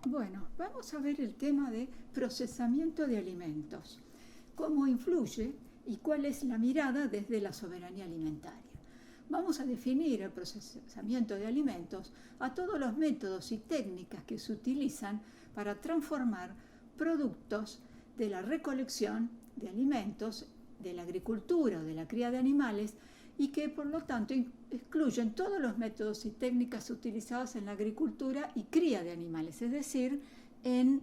Bueno, vamos a ver el tema de procesamiento de alimentos. ¿Cómo influye y cuál es la mirada desde la soberanía alimentaria? Vamos a definir el procesamiento de alimentos a todos los métodos y técnicas que se utilizan para transformar productos de la recolección de alimentos, de la agricultura o de la cría de animales, y que por lo tanto excluyen todos los métodos y técnicas utilizados en la agricultura y cría de animales, es decir, en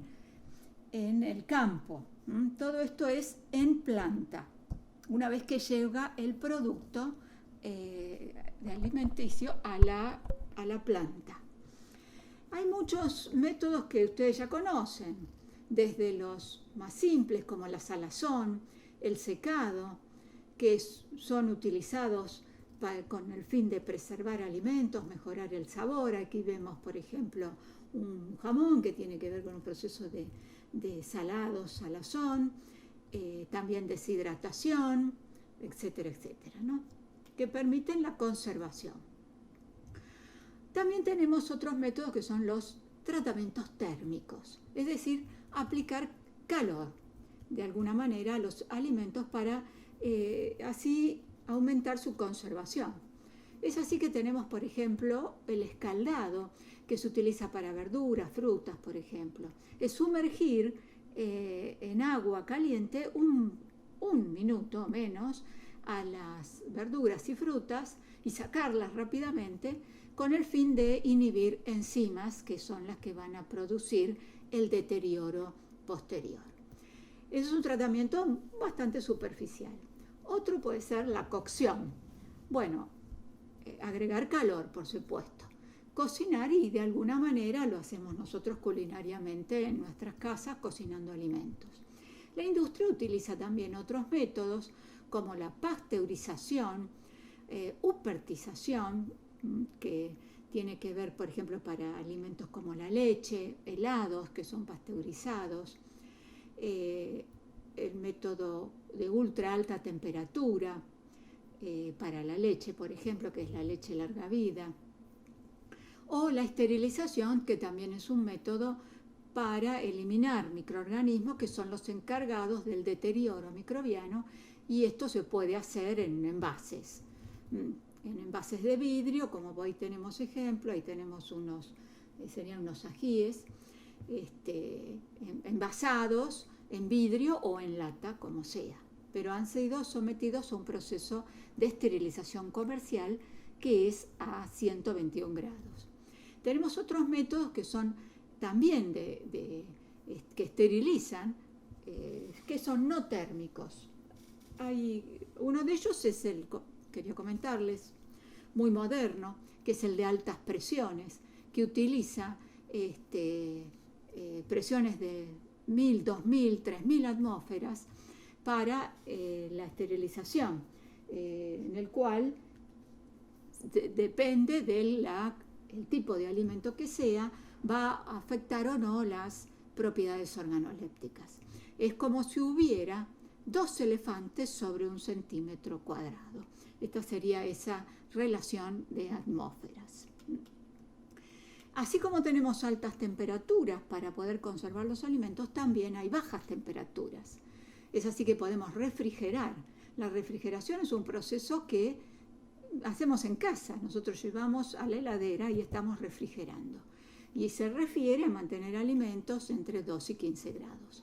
el campo. Todo esto es en planta, una vez que llega el producto de alimenticio a la planta. Hay muchos métodos que ustedes ya conocen, desde los más simples como la salazón, el secado, que son utilizados con el fin de preservar alimentos, mejorar el sabor. Aquí vemos, por ejemplo, un jamón que tiene que ver con un proceso de salazón, también deshidratación, etcétera, etcétera, ¿no? Que permiten la conservación. También tenemos otros métodos que son los tratamientos térmicos, es decir, aplicar calor de alguna manera a los alimentos para así aumentar su conservación. Es así que tenemos, por ejemplo, el escaldado, que se utiliza para verduras, frutas, por ejemplo. Es sumergir en agua caliente un minuto o menos a las verduras y frutas y sacarlas rápidamente con el fin de inhibir enzimas que son las que van a producir el deterioro posterior. Es un tratamiento bastante superficial. Otro puede ser la cocción. Bueno, agregar calor, por supuesto. Cocinar, y de alguna manera lo hacemos nosotros culinariamente en nuestras casas, cocinando alimentos. La industria utiliza también otros métodos como la pasteurización, upertización, que tiene que ver, por ejemplo, para alimentos como la leche, helados que son pasteurizados, el método de ultra alta temperatura para la leche, por ejemplo, que es la leche larga vida, o la esterilización, que también es un método para eliminar microorganismos que son los encargados del deterioro microbiano, y esto se puede hacer en envases de vidrio, como ahí tenemos ejemplo, ahí tenemos serían unos ajíes envasados en vidrio o en lata, como sea, pero han sido sometidos a un proceso de esterilización comercial que es a 121 grados. Tenemos otros métodos que son también que esterilizan, que son no térmicos. Uno de ellos es quería comentarles, muy moderno, que es el de altas presiones, que utiliza presiones de 1000, 2000, 3000 atmósferas para la esterilización, en el cual depende del tipo de alimento que sea, va a afectar o no las propiedades organolépticas. Es como si hubiera 2 elefantes sobre 1 centímetro cuadrado. Esta sería esa relación de atmósferas. Así como tenemos altas temperaturas para poder conservar los alimentos, también hay bajas temperaturas. Es así que podemos refrigerar. La refrigeración es un proceso que hacemos en casa. Nosotros llevamos a la heladera y estamos refrigerando. Y se refiere a mantener alimentos entre 2 y 15 grados.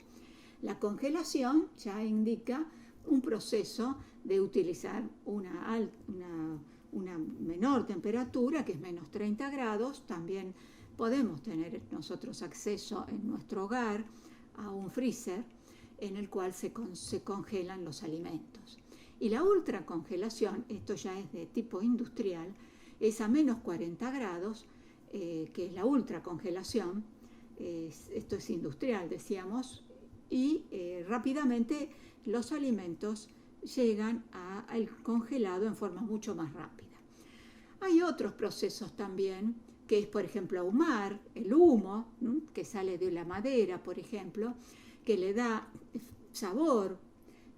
La congelación ya indica un proceso de utilizar una menor temperatura, que es menos 30 grados. También podemos tener nosotros acceso en nuestro hogar a un freezer en el cual se congelan los alimentos. Y la ultracongelación, esto ya es de tipo industrial, es a menos 40 grados, que es la ultracongelación. Esto es industrial, decíamos, y rápidamente los alimentos llegan al congelado en forma mucho más rápida. Hay otros procesos también, que es, por ejemplo, ahumar, el humo, que sale de la madera, por ejemplo, que le da sabor,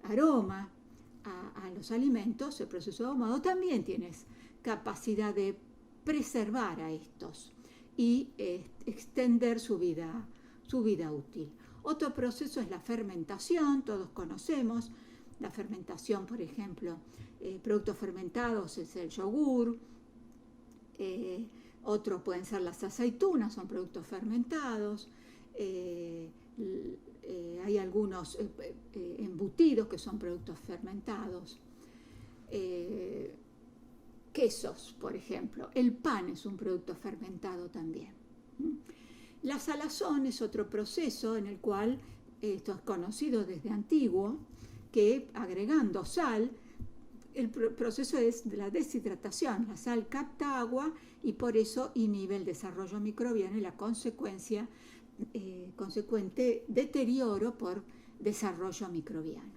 aroma a los alimentos. El proceso de ahumado también tiene capacidad de preservar a estos y extender su vida su vida útil. Otro proceso es la fermentación, todos conocemos la fermentación, por ejemplo, productos fermentados es el yogur, otros pueden ser las aceitunas, son productos fermentados, hay algunos embutidos que son productos fermentados, quesos, por ejemplo, el pan es un producto fermentado también. La salazón es otro proceso en el cual, esto es conocido desde antiguo, que agregando sal, el proceso es de la deshidratación. La sal capta agua y por eso inhibe el desarrollo microbiano y la consecuente deterioro por desarrollo microbiano.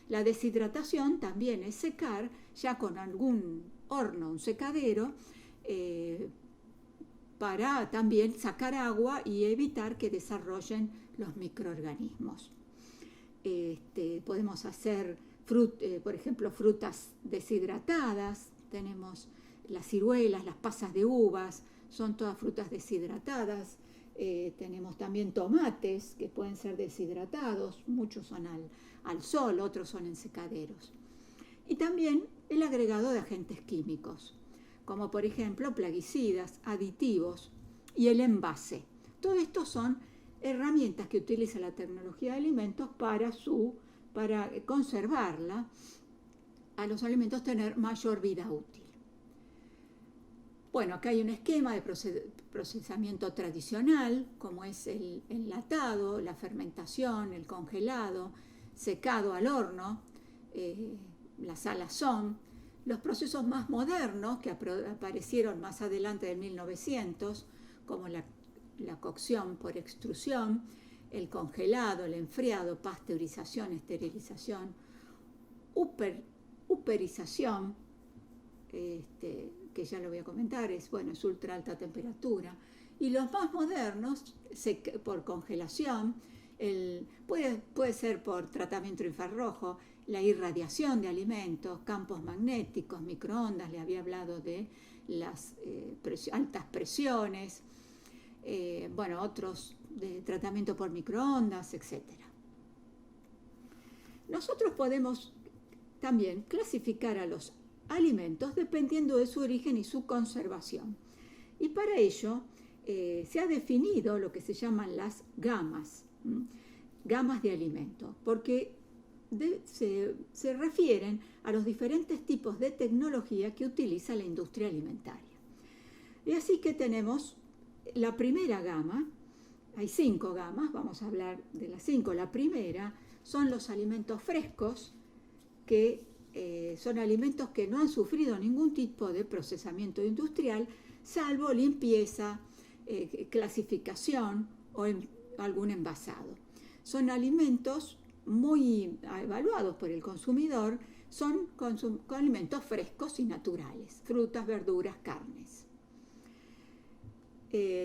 La deshidratación también es secar ya con algún horno, un secadero, para también sacar agua y evitar que desarrollen los microorganismos. Podemos hacer, por ejemplo, frutas deshidratadas, tenemos las ciruelas, las pasas de uvas, son todas frutas deshidratadas. Tenemos también tomates que pueden ser deshidratados, muchos son al sol, otros son en secaderos. Y también el agregado de agentes químicos, como por ejemplo plaguicidas, aditivos y el envase. Todo esto son herramientas que utiliza la tecnología de alimentos para conservarla, a los alimentos tener mayor vida útil. Bueno, acá hay un esquema de procesamiento tradicional, como es el enlatado, la fermentación, el congelado, secado al horno, la salazón. Los procesos más modernos que aparecieron más adelante del 1900, como la cocción por extrusión, el congelado, el enfriado, pasteurización, esterilización, uperización, que ya lo voy a comentar, es ultra alta temperatura. Y los más modernos, por congelación, puede ser por tratamiento infrarrojo, la irradiación de alimentos, campos magnéticos, microondas, le había hablado de las altas presiones, otros de tratamiento por microondas, etc. Nosotros podemos también clasificar a los alimentos dependiendo de su origen y su conservación. Y para ello se ha definido lo que se llaman las gamas de alimentos, porque se refieren a los diferentes tipos de tecnología que utiliza la industria alimentaria. Y así que tenemos la primera gama, hay 5 gamas, vamos a hablar de las 5. La primera son los alimentos frescos, que son alimentos que no han sufrido ningún tipo de procesamiento industrial, salvo limpieza, clasificación o algún envasado. Son alimentos muy evaluados por el consumidor, son alimentos frescos y naturales, frutas, verduras, carnes.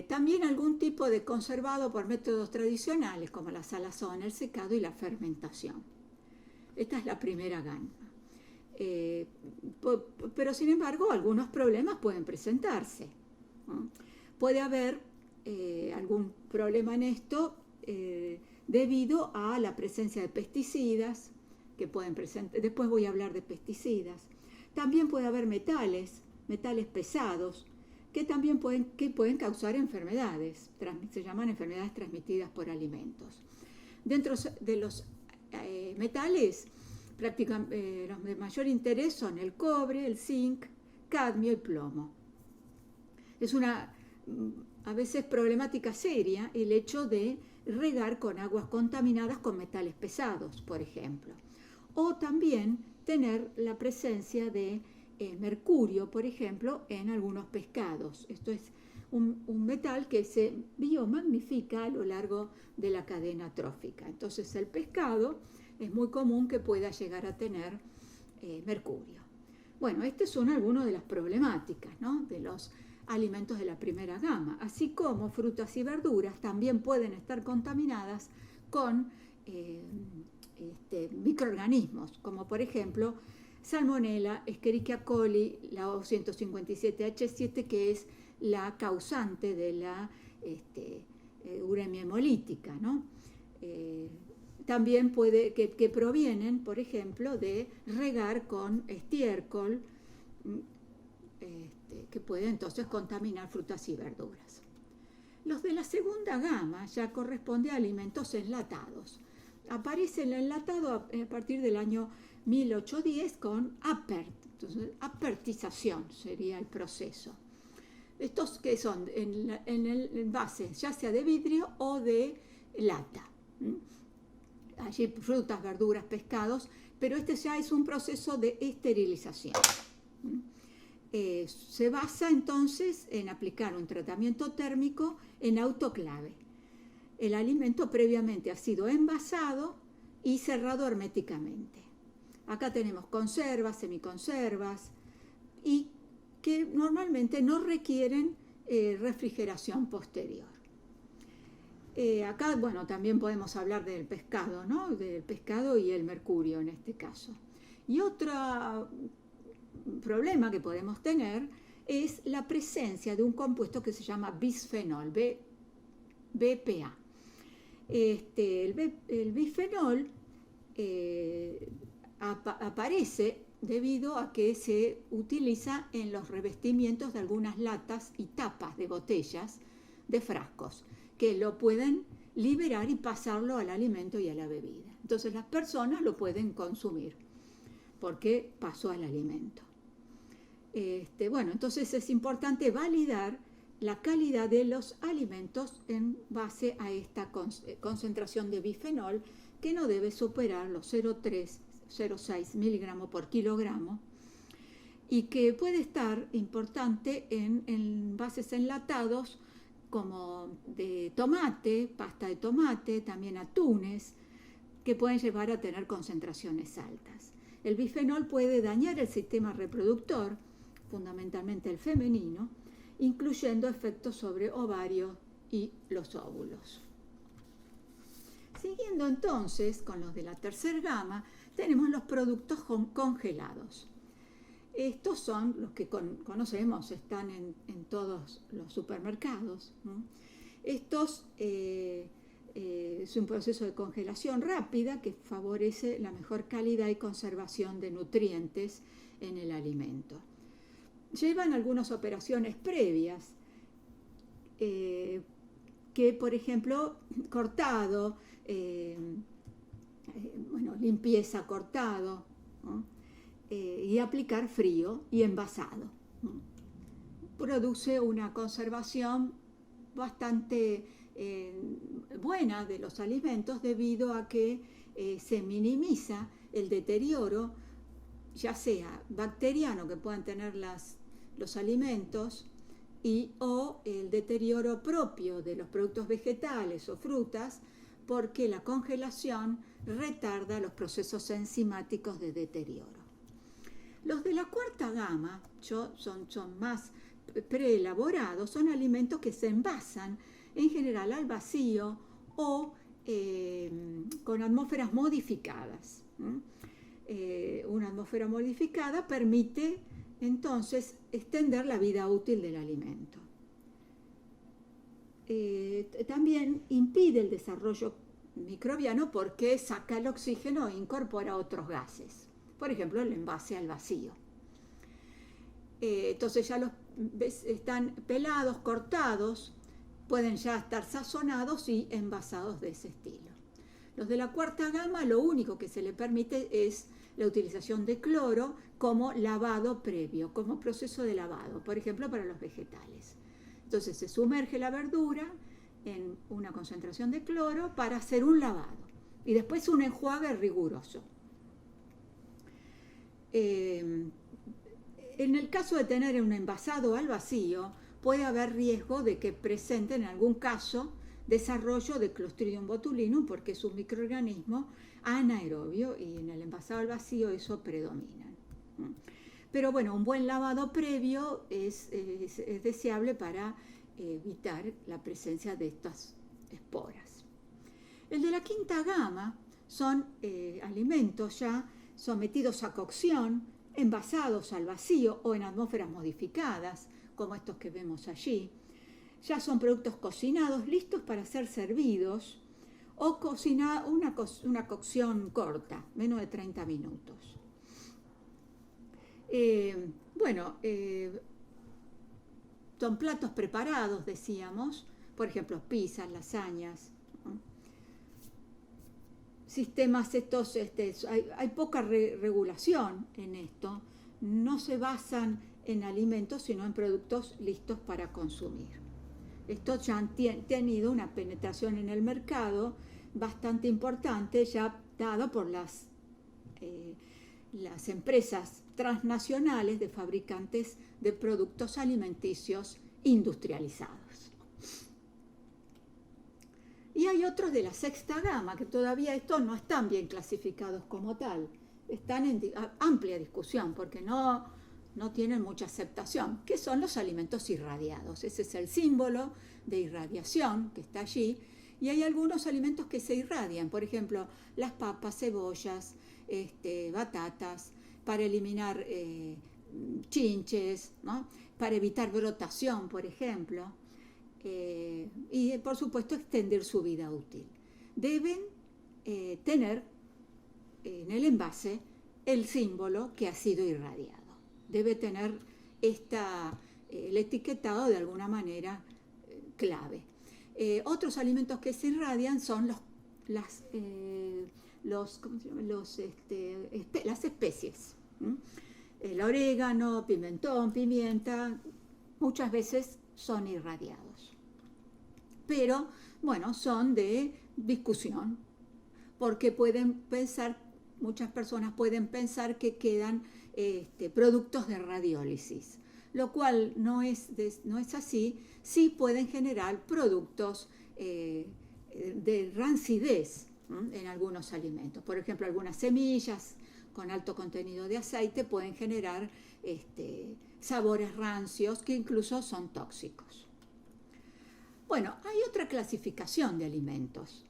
También algún tipo de conservado por métodos tradicionales como la salazón, el secado y la fermentación. Esta es la primera gama. Pero sin embargo algunos problemas pueden presentarse, ¿no? Puede haber algún problema en esto debido a la presencia de pesticidas que pueden presentar. Después voy a hablar de pesticidas. También puede haber metales pesados que también pueden causar enfermedades, se llaman enfermedades transmitidas por alimentos. Dentro de los metales, los de mayor interés son el cobre, el zinc, cadmio y plomo. Es una a veces problemática seria el hecho de regar con aguas contaminadas con metales pesados, por ejemplo. O también tener la presencia de mercurio, por ejemplo, en algunos pescados. Esto es un metal que se biomagnifica a lo largo de la cadena trófica. Entonces el pescado es muy común que pueda llegar a tener mercurio. Bueno, estas son algunas de las problemáticas, ¿no?, de los alimentos de la primera gama, así como frutas y verduras también pueden estar contaminadas con microorganismos, como por ejemplo Salmonella, Escherichia coli, la O157H7, que es la causante de la uremia hemolítica, ¿no? También que provienen, por ejemplo, de regar con estiércol, que puede entonces contaminar frutas y verduras. Los de la segunda gama ya corresponde a alimentos enlatados. Aparece el enlatado a partir del año 1810 con entonces, apertización sería el proceso. Estos que son en el envase ya sea de vidrio o de lata. Allí frutas, verduras, pescados, pero este ya es un proceso de esterilización. Se basa entonces en aplicar un tratamiento térmico en autoclave. El alimento previamente ha sido envasado y cerrado herméticamente. Acá tenemos conservas, semiconservas y que normalmente no requieren refrigeración posterior. Acá, bueno, también podemos hablar del pescado, ¿no? Del pescado y el mercurio en este caso. Y otro problema que podemos tener es la presencia de un compuesto que se llama bisfenol, BPA. El bisfenol aparece debido a que se utiliza en los revestimientos de algunas latas y tapas de botellas de frascos, que lo pueden liberar y pasarlo al alimento y a la bebida. Entonces las personas lo pueden consumir porque pasó al alimento. Bueno, entonces es importante validar la calidad de los alimentos en base a esta concentración de bisfenol, que no debe superar los 0,3-0,6 miligramos por kilogramo, y que puede estar importante en envases enlatados como de tomate, pasta de tomate, también atunes, que pueden llevar a tener concentraciones altas. El bisfenol puede dañar el sistema reproductor, fundamentalmente el femenino, incluyendo efectos sobre ovarios y los óvulos. Siguiendo entonces con los de la tercera gama, tenemos los productos congelados. Estos son los que conocemos, están en todos los supermercados, ¿no? Estos es un proceso de congelación rápida que favorece la mejor calidad y conservación de nutrientes en el alimento. Llevan algunas operaciones previas, que por ejemplo, cortado, limpieza, cortado, ¿no? Y aplicar frío y envasado, ¿no? Produce una conservación bastante buena de los alimentos debido a que se minimiza el deterioro, ya sea bacteriano que puedan tener los alimentos o el deterioro propio de los productos vegetales o frutas, porque la congelación retarda los procesos enzimáticos de deterioro. Los de la cuarta gama son más preelaborados, son alimentos que se envasan en general al vacío o con atmósferas modificadas. Una atmósfera modificada permite entonces extender la vida útil del alimento. También impide el desarrollo microbiano porque saca el oxígeno e incorpora otros gases. Por ejemplo, el envase al vacío. Entonces ya están pelados, cortados, pueden ya estar sazonados y envasados de ese estilo. Los de la cuarta gama, lo único que se le permite es la utilización de cloro como lavado previo, como proceso de lavado, por ejemplo, para los vegetales. Entonces se sumerge la verdura en una concentración de cloro para hacer un lavado y después un enjuague riguroso. En el caso de tener un envasado al vacío, puede haber riesgo de que presente en algún caso desarrollo de Clostridium botulinum, porque es un microorganismo anaerobio y en el envasado al vacío eso predomina. Pero bueno, un buen lavado previo es deseable para evitar la presencia de estas esporas. El de la quinta gama son alimentos ya sometidos a cocción, envasados al vacío o en atmósferas modificadas, como estos que vemos allí. ya son productos cocinados, listos para ser servidos, o una cocción corta, menos de 30 minutos. Son platos preparados, decíamos, por ejemplo, pizzas, lasañas, ¿no? Sistemas estos, hay poca regulación en esto, no se basan en alimentos, sino en productos listos para consumir. Estos ya han tenido una penetración en el mercado bastante importante, ya dado por las empresas transnacionales de fabricantes de productos alimenticios industrializados. Y hay otros de la sexta gama que todavía estos no están bien clasificados como tal, están en amplia discusión porque no tienen mucha aceptación, que son los alimentos irradiados. Ese es el símbolo de irradiación que está allí, y hay algunos alimentos que se irradian, por ejemplo, las papas, cebollas, batatas, para eliminar chinches, ¿no? Para evitar brotación, por ejemplo, y por supuesto extender su vida útil. Deben tener en el envase el símbolo que ha sido irradiado. Debe tener el etiquetado de alguna manera clave. Otros alimentos que se irradian son las especies. El orégano, pimentón, pimienta, muchas veces son irradiados. Pero, bueno, son de discusión, porque muchas personas pueden pensar que quedan productos de radiólisis, lo cual no es así. Sí pueden generar productos de rancidez en algunos alimentos. Por ejemplo, algunas semillas con alto contenido de aceite pueden generar sabores rancios que incluso son tóxicos. Bueno, hay otra clasificación de alimentos.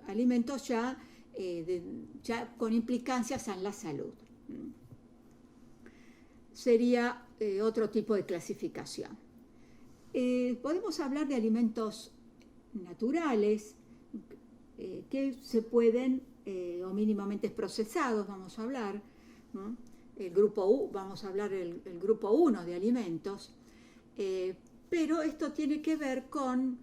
Alimentos ya con implicancias en la salud. Sería otro tipo de clasificación. Podemos hablar de alimentos naturales que se pueden, o mínimamente procesados, vamos a hablar, ¿no? Vamos a hablar del grupo 1 de alimentos, pero esto tiene que ver con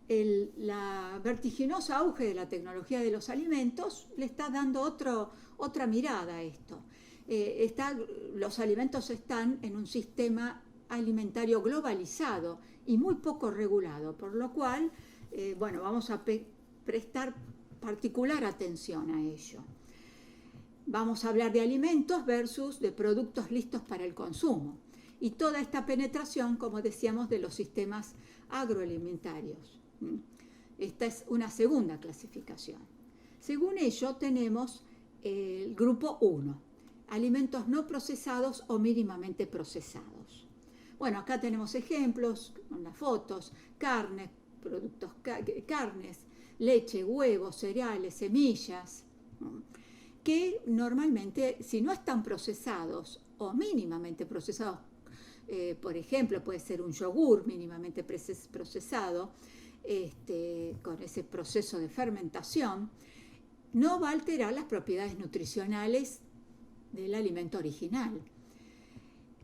la vertiginosa auge de la tecnología de los alimentos. Le está dando otra mirada a esto. Los alimentos están en un sistema alimentario globalizado y muy poco regulado, por lo cual, vamos a prestar particular atención a ello. Vamos a hablar de alimentos versus de productos listos para el consumo, y toda esta penetración, como decíamos, de los sistemas agroalimentarios. Esta es una segunda clasificación. Según ello, tenemos el grupo 1, alimentos no procesados o mínimamente procesados. Bueno, acá tenemos ejemplos con las fotos: carnes, leche, huevos, cereales, semillas, ¿no? Que normalmente, si no están procesados o mínimamente procesados, por ejemplo, puede ser un yogur mínimamente procesado, con ese proceso de fermentación, no va a alterar las propiedades nutricionales del alimento original.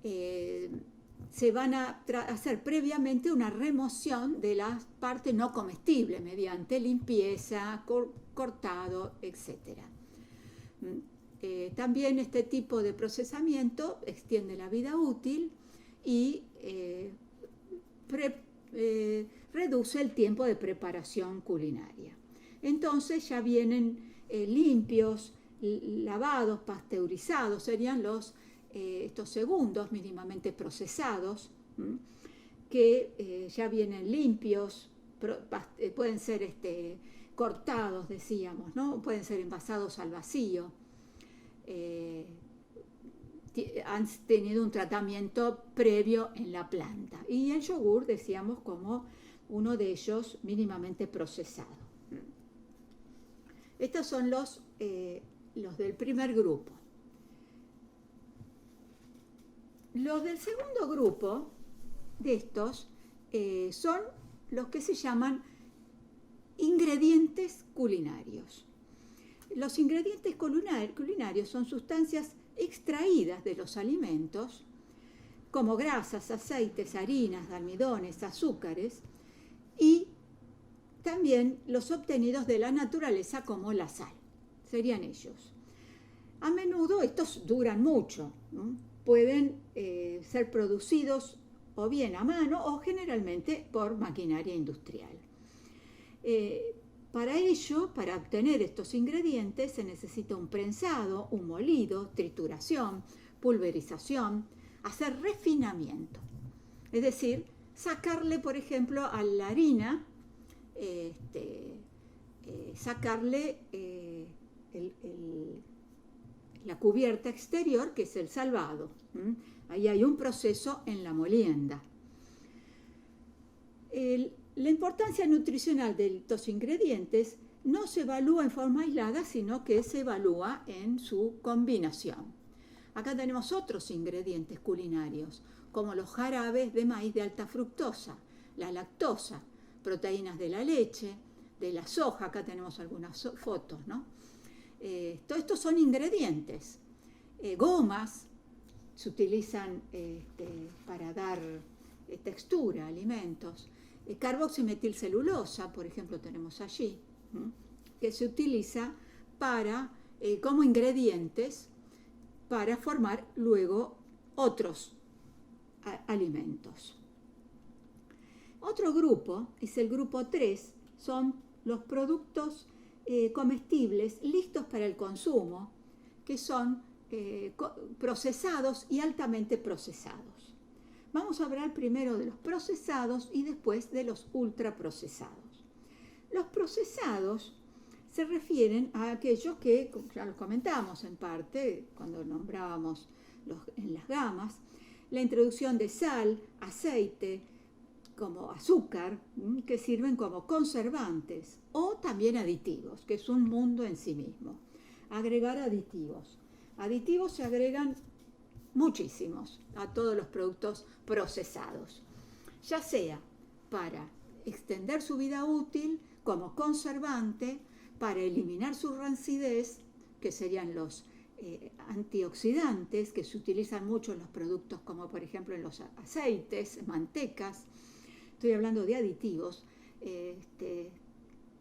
Se van a hacer previamente una remoción de la parte no comestible mediante limpieza, cortado, etc. También este tipo de procesamiento extiende la vida útil y reduce el tiempo de preparación culinaria. Entonces ya vienen limpios, lavados, pasteurizados, serían estos segundos mínimamente procesados, que ya vienen limpios, pueden ser cortados, decíamos, ¿no? Pueden ser envasados al vacío, han tenido un tratamiento previo en la planta. Y el yogur, decíamos, como uno de ellos mínimamente procesado. Estos son los los del primer grupo. Los del segundo grupo de estos son los que se llaman ingredientes culinarios. Los ingredientes culinarios son sustancias extraídas de los alimentos, como grasas, aceites, harinas, almidones, azúcares, y también los obtenidos de la naturaleza, como la sal. Serían ellos. A menudo estos duran mucho, ¿no? Pueden ser producidos o bien a mano o generalmente por maquinaria industrial. Para ello, para obtener estos ingredientes, se necesita un prensado, un molido, trituración, pulverización, hacer refinamiento. Es decir, sacarle, por ejemplo, a la harina, sacarle la cubierta exterior, que es el salvado. Ahí hay un proceso en la molienda. La importancia nutricional de estos ingredientes no se evalúa en forma aislada, sino que se evalúa en su combinación. Acá tenemos otros ingredientes culinarios, como los jarabes de maíz de alta fructosa, la lactosa, proteínas de la leche, de la soja. Acá tenemos algunas fotos, ¿no? Todos estos son ingredientes. Gomas se utilizan para dar textura a alimentos. Carboximetilcelulosa, por ejemplo, tenemos allí, que se utiliza como ingredientes para formar luego otros alimentos. Otro grupo es el grupo 3, son los productos comestibles listos para el consumo, que son procesados y altamente procesados. Vamos a hablar primero de los procesados y después de los ultraprocesados. Los procesados se refieren a aquellos que, ya los comentamos en parte cuando nombrábamos en las gamas, la introducción de sal, aceite, como azúcar, que sirven como conservantes, o también aditivos, que es un mundo en sí mismo. Agregar aditivos. Aditivos se agregan muchísimos a todos los productos procesados, ya sea para extender su vida útil, como conservante, para eliminar su rancidez, que serían los antioxidantes, que se utilizan mucho en los productos, como por ejemplo en los aceites, mantecas. Estoy hablando de aditivos,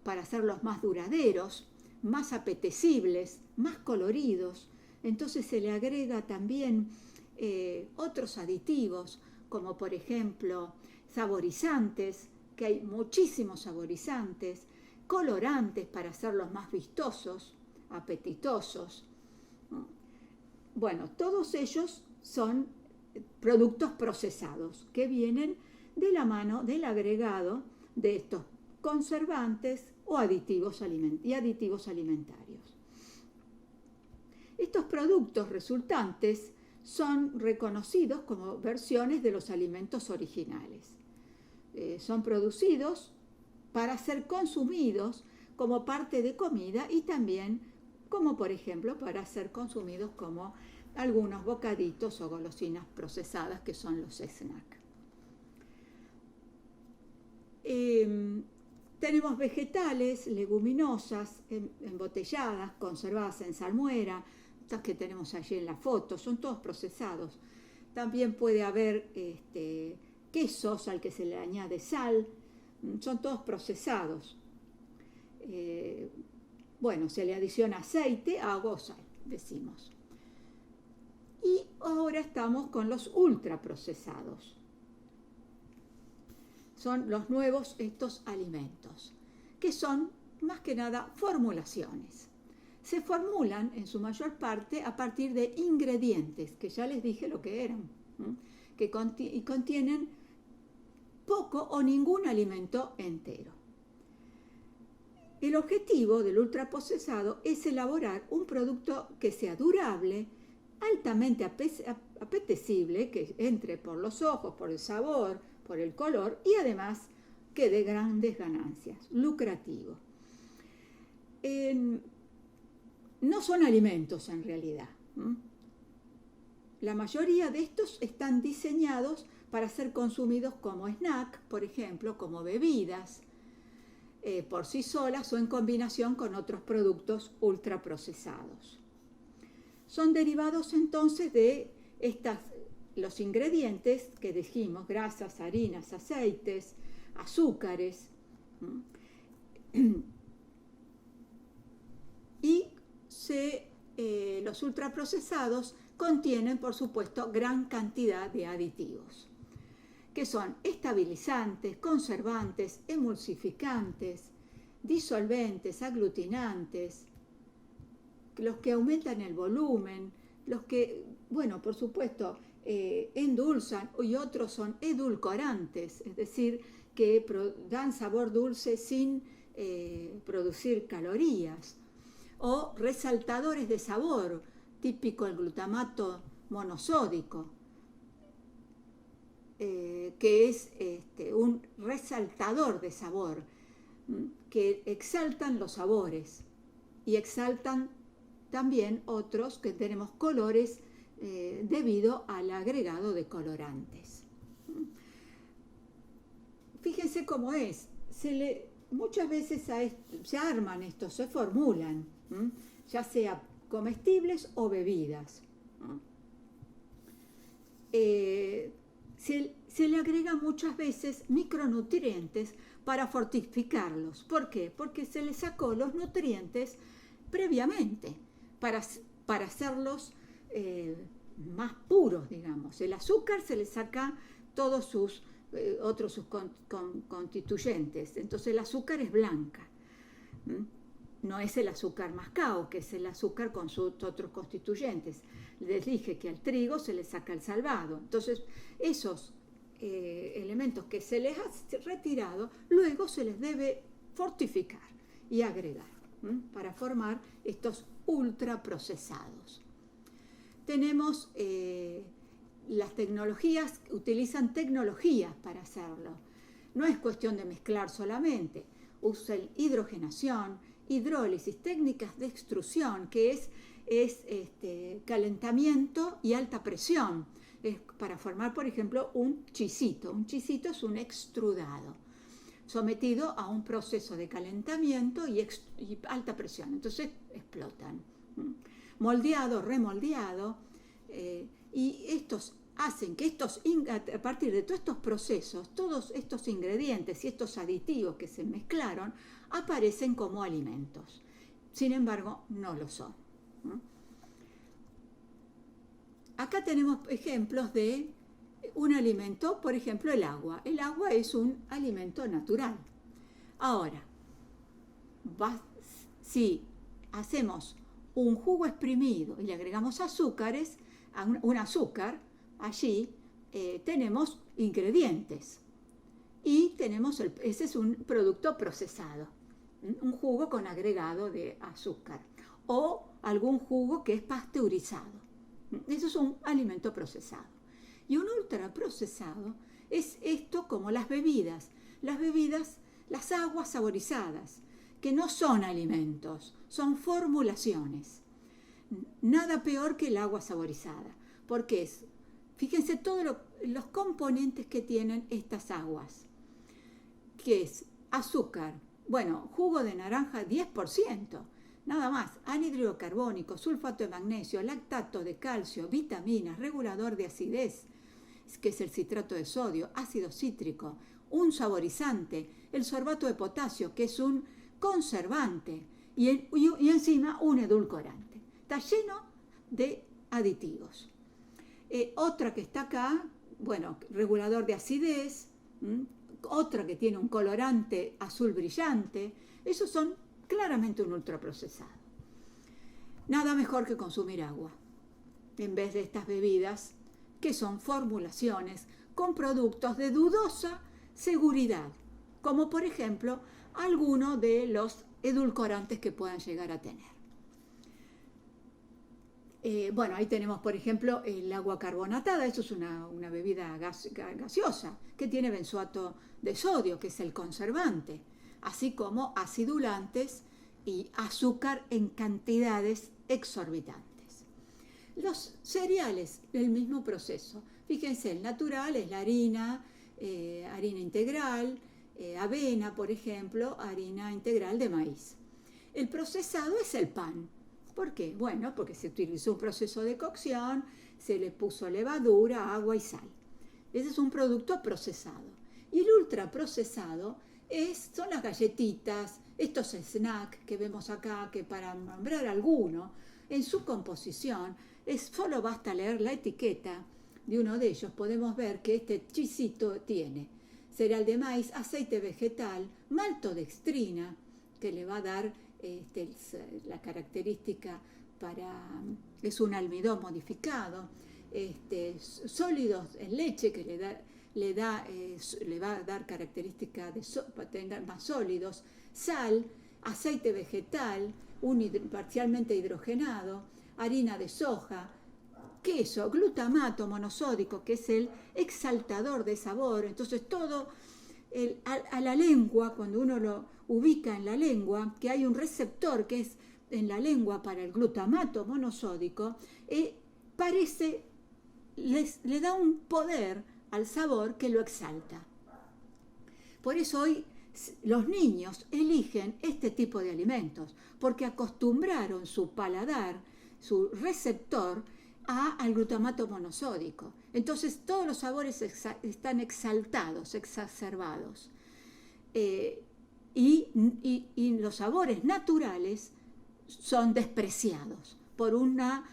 para hacerlos más duraderos, más apetecibles, más coloridos. Entonces se le agrega también otros aditivos, como por ejemplo saborizantes, que hay muchísimos saborizantes, colorantes para hacerlos más vistosos, apetitosos. Bueno, todos ellos son productos procesados que vienen de la mano del agregado de estos conservantes o aditivos alimentarios. Estos productos resultantes son reconocidos como versiones de los alimentos originales. Son producidos para ser consumidos como parte de comida y también como, por ejemplo, para ser consumidos como algunos bocaditos o golosinas procesadas, que son los snacks. Tenemos vegetales, leguminosas, embotelladas, conservadas en salmuera, estas que tenemos allí en la foto, son todos procesados. También puede haber quesos al que se le añade sal, son todos procesados. Bueno, se le adiciona aceite, agua o sal, decimos. Y ahora estamos con los ultraprocesados. Son los nuevos estos alimentos, que son más que nada formulaciones. Se formulan en su mayor parte a partir de ingredientes, que ya les dije lo que eran, que contienen poco o ningún alimento entero. El objetivo del ultraprocesado es elaborar un producto que sea durable, altamente apetecible, que entre por los ojos, por el sabor, por el color y además que dé grandes ganancias, lucrativo. no son alimentos en realidad. La mayoría de estos están diseñados para ser consumidos como snack, por ejemplo, como bebidas, por sí solas o en combinación con otros productos ultraprocesados. Son derivados entonces de los ingredientes que dijimos, grasas, harinas, aceites, azúcares, y los ultraprocesados contienen, por supuesto, gran cantidad de aditivos, que son estabilizantes, conservantes, emulsificantes, disolventes, aglutinantes, los que aumentan el volumen, los que, bueno, por supuesto, endulzan, y otros son edulcorantes, es decir, que dan sabor dulce sin producir calorías, o resaltadores de sabor, típico el glutamato monosódico, que es un resaltador de sabor, que exaltan los sabores y exaltan también otros que tenemos colores debido al agregado de colorantes. Fíjense cómo es, muchas veces se arman estos, se formulan, ya sea comestibles o bebidas. Se le agregan muchas veces micronutrientes para fortificarlos. ¿Por qué? Porque se les sacó los nutrientes previamente para hacerlos más puros, digamos. El azúcar se le saca todos sus constituyentes. Entonces el azúcar es blanca. No es el azúcar mascabo, que es el azúcar con sus otros constituyentes. Les dije que al trigo se le saca el salvado. Entonces, esos elementos que se les ha retirado, luego se les debe fortificar y agregar para formar estos ultraprocesados. Tenemos las tecnologías, utilizan tecnologías para hacerlo. No es cuestión de mezclar solamente. Usan hidrogenación, hidrólisis, técnicas de extrusión, que es calentamiento y alta presión, para formar, por ejemplo, un chisito. Un chisito es un extrudado, sometido a un proceso de calentamiento y alta presión. Entonces explotan. Moldeado, remoldeado, y estos hacen que a partir de todos estos procesos, todos estos ingredientes y estos aditivos que se mezclaron, aparecen como alimentos. Sin embargo, no lo son. Acá tenemos ejemplos de un alimento, por ejemplo, el agua. El agua es un alimento natural. Ahora, si hacemos un jugo exprimido y le agregamos azúcares, un azúcar, allí tenemos ingredientes. Y ese es un producto procesado, un jugo con agregado de azúcar o algún jugo que es pasteurizado. Eso es un alimento procesado. Y un ultraprocesado es esto como las bebidas, las aguas saborizadas, que no son alimentos, son formulaciones. Nada peor que el agua saborizada, porque fíjense todos los componentes que tienen estas aguas, que es azúcar, jugo de naranja 10%, nada más, anhídrido carbónico, sulfato de magnesio, lactato de calcio, vitaminas, regulador de acidez, que es el citrato de sodio, ácido cítrico, un saborizante, el sorbato de potasio, que es un conservante, y encima un edulcorante. Está lleno de aditivos. Otra que está acá, regulador de acidez, otra que tiene un colorante azul brillante, esos son claramente un ultraprocesado. Nada mejor que consumir agua, en vez de estas bebidas que son formulaciones con productos de dudosa seguridad, como por ejemplo alguno de los edulcorantes que puedan llegar a tener. Ahí tenemos, por ejemplo, el agua carbonatada. Eso es una bebida gaseosa que tiene benzoato de sodio, que es el conservante, así como acidulantes y azúcar en cantidades exorbitantes. Los cereales, el mismo proceso. Fíjense, el natural es la harina, harina integral, avena, por ejemplo, harina integral de maíz. El procesado es el pan. ¿Por qué? Bueno, porque se utilizó un proceso de cocción, se le puso levadura, agua y sal. Ese es un producto procesado. Y el ultraprocesado son las galletitas, estos snacks que vemos acá, que para nombrar alguno, en su composición, solo basta leer la etiqueta de uno de ellos. Podemos ver que este chisito tiene cereal de maíz, aceite vegetal, maltodextrina, que le va a dar la característica es un almidón modificado, sólidos en leche que le va a dar característica para tener más sólidos, sal, aceite vegetal, parcialmente hidrogenado, harina de soja, queso, glutamato monosódico, que es el exaltador de sabor. Entonces todo a la lengua, cuando uno lo ubica en la lengua, que hay un receptor que es en la lengua para el glutamato monosódico, le da un poder al sabor que lo exalta. Por eso hoy los niños eligen este tipo de alimentos, porque acostumbraron su paladar, su receptor, al glutamato monosódico. Entonces todos los sabores están exaltados, exacerbados. Y los sabores naturales son despreciados por una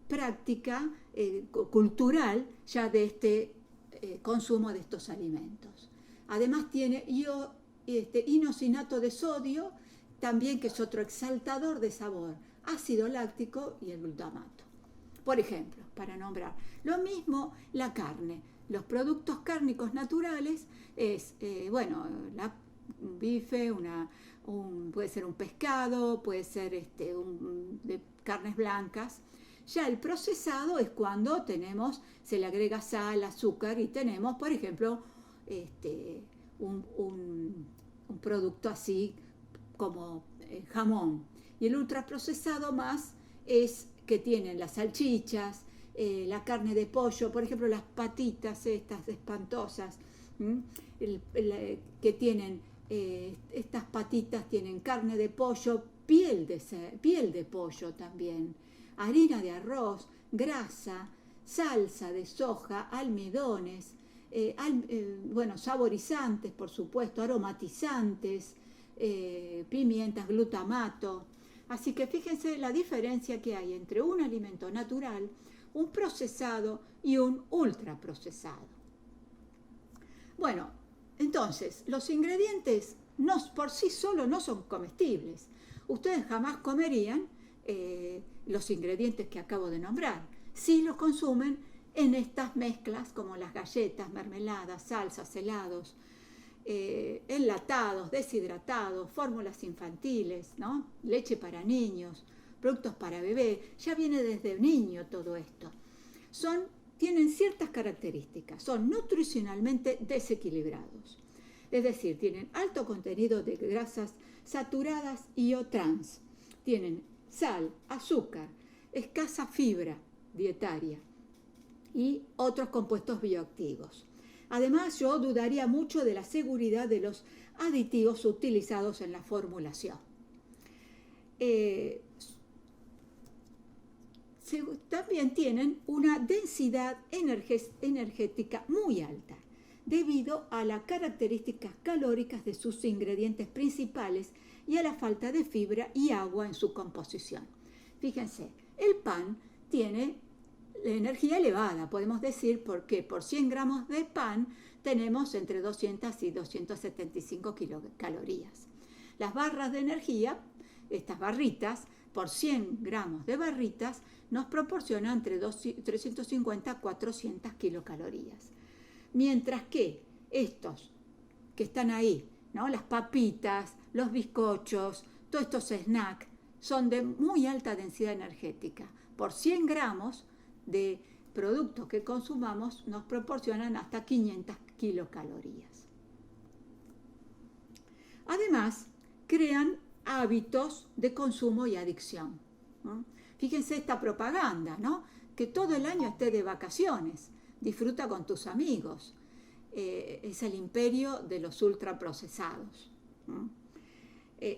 práctica cultural ya de este consumo de estos alimentos. Además tiene inosinato de sodio, también, que es otro exaltador de sabor, ácido láctico y el glutamato. Por ejemplo, para nombrar. Lo mismo la carne. Los productos cárnicos naturales es, un bife, puede ser un pescado, puede ser de carnes blancas. Ya el procesado es cuando se le agrega sal, azúcar y tenemos, por ejemplo, un producto así como jamón. Y el ultraprocesado más es que tienen las salchichas, la carne de pollo, por ejemplo, las patitas estas espantosas, que tienen, estas patitas tienen carne de pollo, piel de pollo también, harina de arroz, grasa, salsa de soja, almidones, saborizantes, por supuesto, aromatizantes, pimientas, glutamato. Así que fíjense la diferencia que hay entre un alimento natural, un procesado y un ultraprocesado. Bueno, entonces, los ingredientes por sí solos no son comestibles. Ustedes jamás comerían los ingredientes que acabo de nombrar. Sí los consumen en estas mezclas como las galletas, mermeladas, salsas, helados, enlatados, deshidratados, fórmulas infantiles, ¿no? Leche para niños, productos para bebé. Ya viene desde niño todo esto. Tienen ciertas características, son nutricionalmente desequilibrados. Es decir, tienen alto contenido de grasas saturadas y o trans. Tienen sal, azúcar, escasa fibra dietaria y otros compuestos bioactivos. Además, yo dudaría mucho de la seguridad de los aditivos utilizados en la formulación. También tienen una densidad energética muy alta, debido a las características calóricas de sus ingredientes principales y a la falta de fibra y agua en su composición. Fíjense, el pan tiene energía elevada, podemos decir, porque por 100 gramos de pan tenemos entre 200 y 275 kilocalorías. Las barras de energía, estas barritas, por 100 gramos de barritas, nos proporcionan entre 350 a 400 kilocalorías. Mientras que estos que están ahí, ¿no? Las papitas, los bizcochos, todos estos snacks, son de muy alta densidad energética. Por 100 gramos de productos que consumamos nos proporcionan hasta 500 kilocalorías. Además, crean hábitos de consumo y adicción. ¿No? Fíjense esta propaganda, ¿no? Que todo el año estés de vacaciones, disfruta con tus amigos. Es el imperio de los ultraprocesados. ¿No?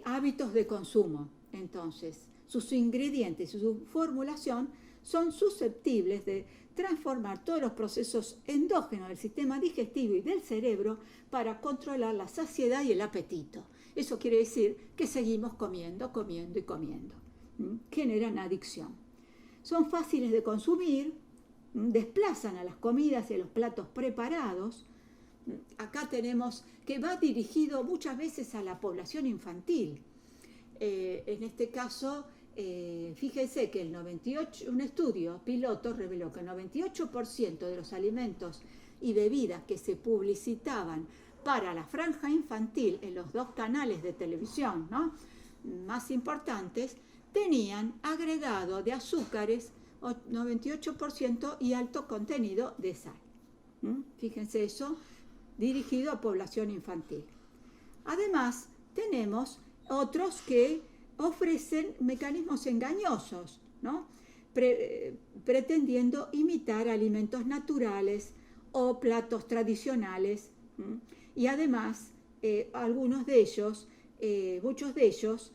Hábitos de consumo, entonces, sus ingredientes y su formulación son susceptibles de transformar todos los procesos endógenos del sistema digestivo y del cerebro para controlar la saciedad y el apetito. Eso quiere decir que seguimos comiendo, comiendo y comiendo. Generan adicción. Son fáciles de consumir, desplazan a las comidas y a los platos preparados. Acá tenemos que va dirigido muchas veces a la población infantil. En este caso, fíjense que un estudio piloto reveló que el 98% de los alimentos y bebidas que se publicitaban para la franja infantil en los 2 canales de televisión, ¿no?, más importantes, tenían agregado de azúcares 98% y alto contenido de sal. Fíjense eso, dirigido a población infantil. Además, tenemos otros que ofrecen mecanismos engañosos, ¿no? Pretendiendo imitar alimentos naturales o platos tradicionales. Y además, muchos de ellos,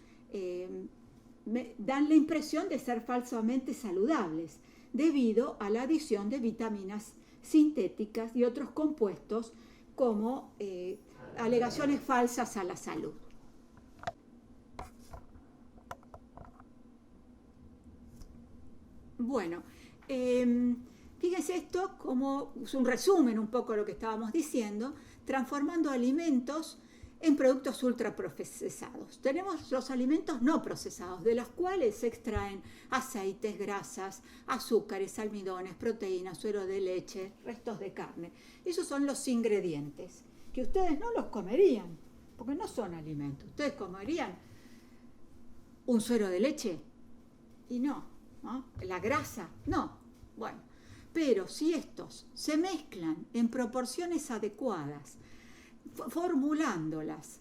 dan la impresión de ser falsamente saludables debido a la adición de vitaminas sintéticas y otros compuestos como alegaciones falsas a la salud. Bueno, fíjense esto como es un resumen un poco de lo que estábamos diciendo, transformando alimentos en productos ultraprocesados. Tenemos los alimentos no procesados, de los cuales se extraen aceites, grasas, azúcares, almidones, proteínas, suero de leche, restos de carne. Esos son los ingredientes, que ustedes no los comerían, porque no son alimentos. ¿Ustedes comerían un suero de leche? Y no, ¿no? La grasa, no. Bueno, pero si estos se mezclan en proporciones adecuadas, formulándolas,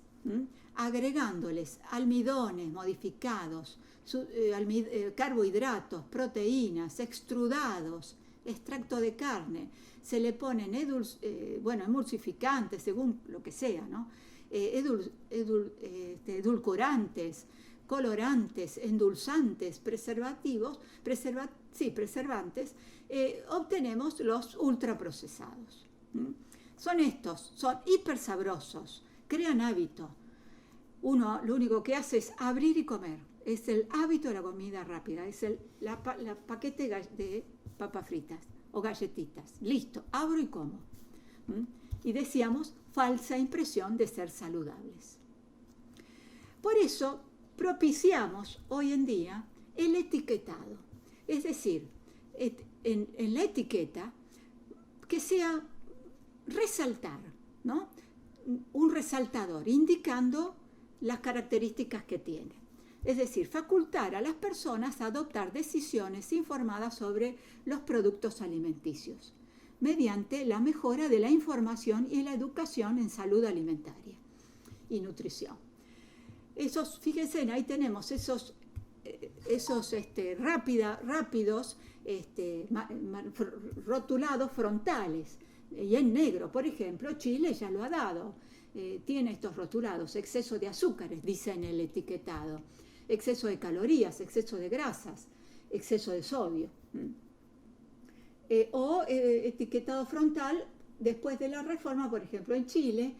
agregándoles almidones modificados, carbohidratos, proteínas, extrudados, extracto de carne, se le ponen emulsificantes, según lo que sea, ¿no? Edulcorantes, colorantes, endulzantes, preservantes, obtenemos los ultraprocesados. Son hipersabrosos, crean hábito. Uno lo único que hace es abrir y comer. Es el hábito de la comida rápida, es la paquete de papas fritas o galletitas. Listo, abro y como. Y decíamos, falsa impresión de ser saludables. Por eso propiciamos hoy en día el etiquetado. Es decir, en la etiqueta que sea resaltar, ¿no? Un resaltador indicando las características que tiene. Es decir, facultar a las personas a adoptar decisiones informadas sobre los productos alimenticios mediante la mejora de la información y la educación en salud alimentaria y nutrición. Fíjense, ahí tenemos esos rápidos rotulados frontales. Y en negro, por ejemplo, Chile ya lo ha dado. Tiene estos rotulados: exceso de azúcares, dice en el etiquetado, exceso de calorías, exceso de grasas, exceso de sodio. Etiquetado frontal, después de la reforma, por ejemplo, en Chile,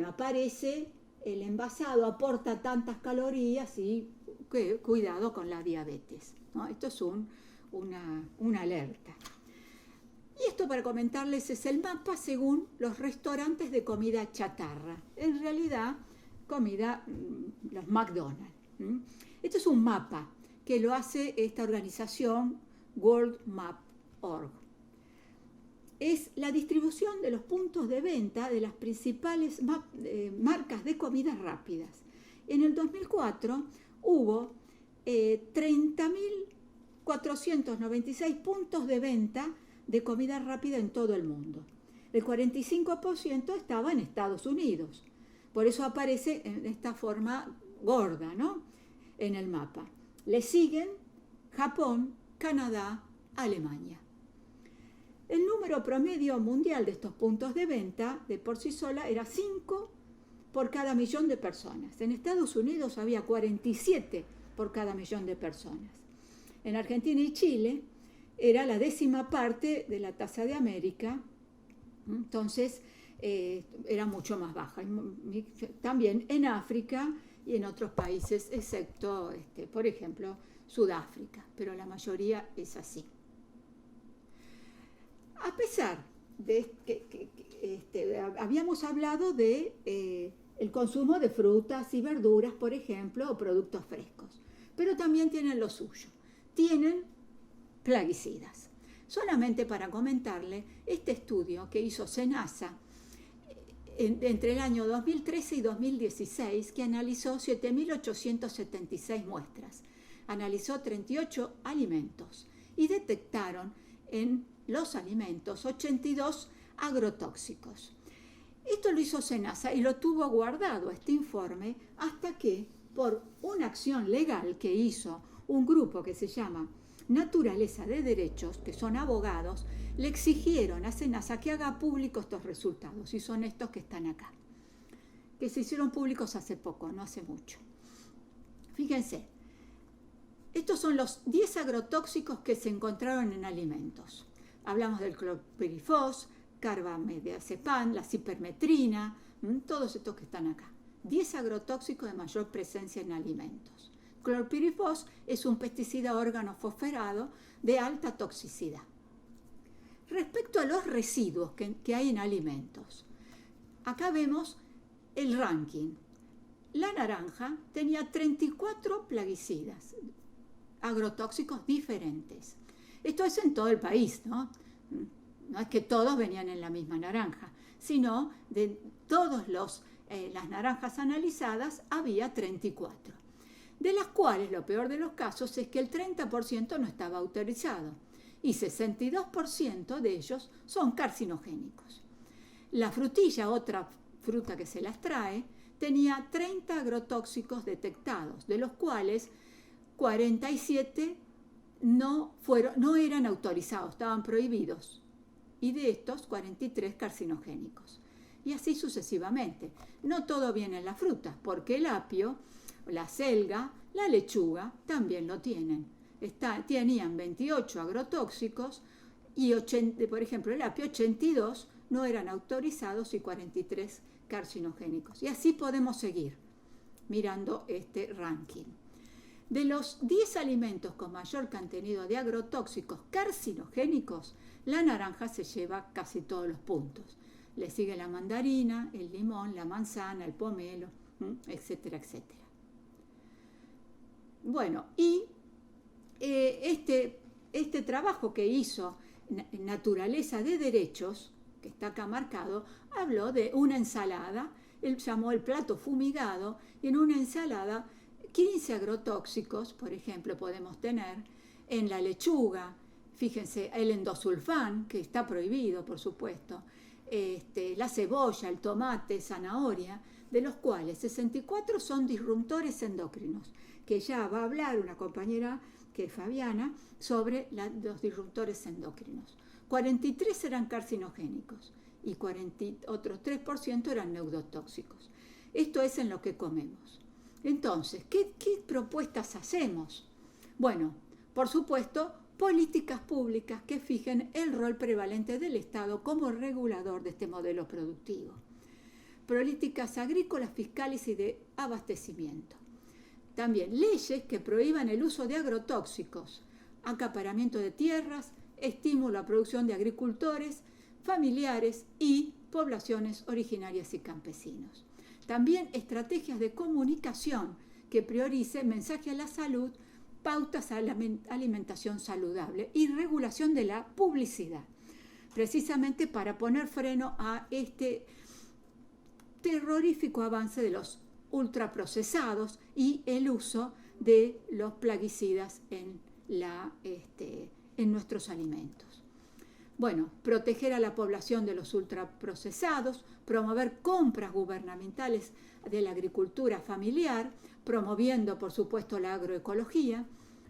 aparece el envasado, aporta tantas calorías y cuidado con la diabetes, ¿no? Esto es una alerta. Y esto, para comentarles, es el mapa según los restaurantes de comida chatarra. En realidad, los McDonald's. Esto es un mapa que lo hace esta organización WorldMap.org. Es la distribución de los puntos de venta de las principales marcas de comidas rápidas. En el 2004 hubo 30.496 puntos de venta de comida rápida en todo el mundo. El 45% estaba en Estados Unidos. Por eso aparece en esta forma gorda, ¿no?, en el mapa. Le siguen Japón, Canadá, Alemania. El número promedio mundial de estos puntos de venta de por sí sola era 5 por cada millón de personas. En Estados Unidos había 47 por cada millón de personas. En Argentina y Chile era la 10ª parte de la tasa de América, entonces era mucho más baja. También en África y en otros países, excepto, por ejemplo, Sudáfrica, pero la mayoría es así. A pesar de que habíamos hablado de el consumo de frutas y verduras, por ejemplo, o productos frescos, pero también tienen lo suyo. Tienen plaguicidas. Solamente para comentarle, este estudio que hizo SENASA entre el año 2013 y 2016, que analizó 7.876 muestras, analizó 38 alimentos y detectaron en los alimentos 82 agrotóxicos. Esto lo hizo SENASA y lo tuvo guardado este informe hasta que, por una acción legal que hizo un grupo que se llama Naturaleza de Derechos, que son abogados, le exigieron a SENASA que haga públicos estos resultados, y son estos que están acá, que se hicieron públicos hace poco, no hace mucho. Fíjense, estos son los 10 agrotóxicos que se encontraron en alimentos. Hablamos del clorpirifos, carbamazepam, la cipermetrina, todos estos que están acá. 10 agrotóxicos de mayor presencia en alimentos. Clorpirifos es un pesticida organofosforado de alta toxicidad. Respecto a los residuos que hay en alimentos, acá vemos el ranking. La naranja tenía 34 plaguicidas, agrotóxicos diferentes. Esto es en todo el país, ¿no? No es que todos venían en la misma naranja, sino de todas las naranjas analizadas había 34. De las cuales, lo peor de los casos, es que el 30% no estaba autorizado y 62% de ellos son carcinogénicos. La frutilla, otra fruta que se las trae, tenía 30 agrotóxicos detectados, de los cuales 47 no eran autorizados, estaban prohibidos, y de estos 43 carcinogénicos. Y así sucesivamente. No todo viene en las frutas, porque el apio, la selga, la lechuga también lo tienen. Tenían 28 agrotóxicos y, por ejemplo, el apio, 82 no eran autorizados y 43 carcinogénicos. Y así podemos seguir mirando este ranking. De los 10 alimentos con mayor contenido de agrotóxicos carcinogénicos, la naranja se lleva casi todos los puntos. Le sigue la mandarina, el limón, la manzana, el pomelo, etcétera, etcétera. Bueno, y este trabajo que hizo Naturaleza de Derechos, que está acá marcado, habló de una ensalada, él llamó el plato fumigado, y en una ensalada 15 agrotóxicos, por ejemplo, podemos tener en la lechuga. Fíjense, el endosulfán, que está prohibido, por supuesto, la cebolla, el tomate, zanahoria, de los cuales 64 son disruptores endocrinos, que ya va a hablar una compañera, que es Fabiana, sobre los disruptores endocrinos. 43 eran carcinogénicos y otros 3% eran neurotóxicos. Esto es en lo que comemos. Entonces, ¿qué propuestas hacemos? Bueno, por supuesto, políticas públicas que fijen el rol prevalente del Estado como regulador de este modelo productivo. Políticas agrícolas, fiscales y de abastecimiento. También leyes que prohíban el uso de agrotóxicos, acaparamiento de tierras, estímulo a producción de agricultores, familiares y poblaciones originarias y campesinos. También estrategias de comunicación que prioricen mensaje a la salud, pautas a la alimentación saludable y regulación de la publicidad, precisamente para poner freno a este terrorífico avance de los ultraprocesados y el uso de los plaguicidas en nuestros alimentos. Bueno, proteger a la población de los ultraprocesados, promover compras gubernamentales de la agricultura familiar, promoviendo, por supuesto, la agroecología,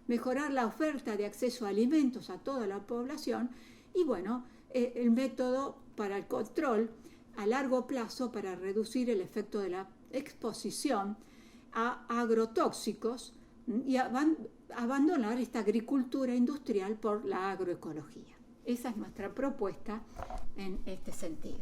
mejorar la oferta de acceso a alimentos a toda la población y, bueno, el método para el control a largo plazo para reducir el efecto de la exposición a agrotóxicos y abandonar esta agricultura industrial por la agroecología. Esa es nuestra propuesta en este sentido.